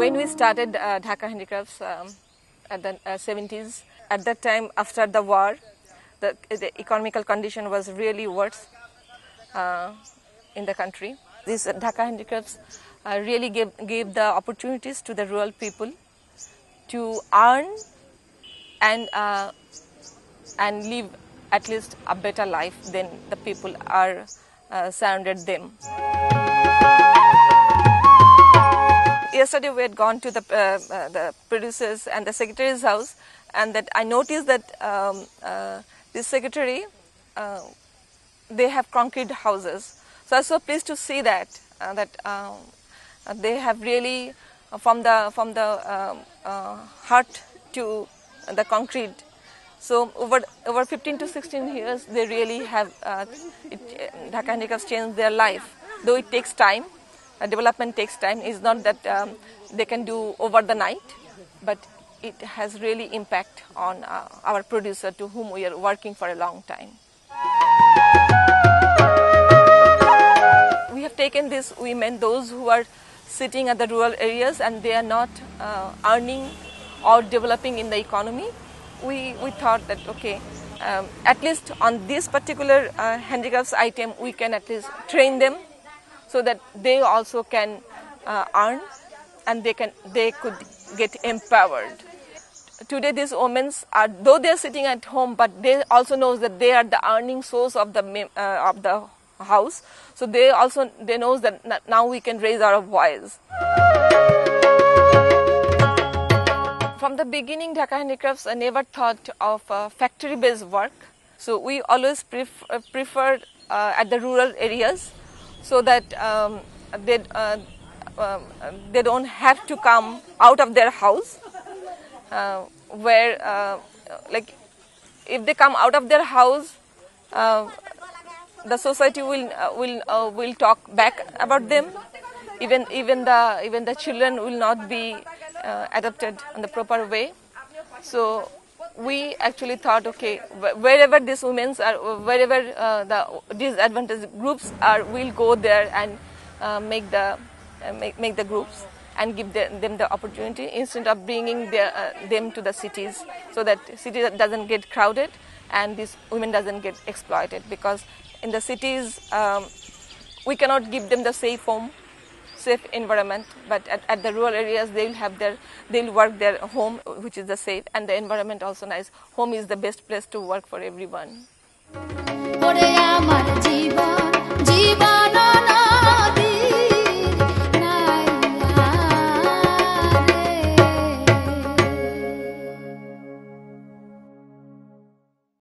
When we started Dhaka Handicrafts at the 70s, at that time after the war, the economical condition was really worse in the country. This Dhaka Handicrafts really gave the opportunities to the rural people to earn and live at least a better life than the people are surrounded them. Yesterday we had gone to the producers and the secretary's house, and that I noticed that this secretary, they have concrete houses. So I was so pleased to see that they have really from the heart to the concrete. So over 15 to 16 years, they really have Dhaka Handicrafts changed their life. Though it takes time, development takes time. It's not that they can do over the night, but it has really impact on our producer, to whom we are working for a long time. We have taken these women, those who are sitting at the rural areas and they are not earning or developing in the economy. We thought that okay, at least on this particular handicrafts item, we can at least train them so that they also can earn and they could get empowered. Today, these women are, though they are sitting at home, but they also know that they are the earning source of the house. So they know that now we can raise our voice. From the beginning, Dhaka Handicrafts never thought of factory-based work. So we always preferred at the rural areas, so that they don't have to come out of their house. Like if they come out of their house, the society will talk back about them. Even the children will not be adopted in the proper way. So we actually thought, okay, wherever these women are, wherever the disadvantaged groups are, we'll go there and make the groups and give them the opportunity, instead of bringing them to the cities, so that city doesn't get crowded and these women doesn't get exploited. Because in the cities, we cannot give them the safe home, safe environment, but at the rural areas they'll work their home, which is the safe, and the environment also nice. Home is the best place to work for everyone.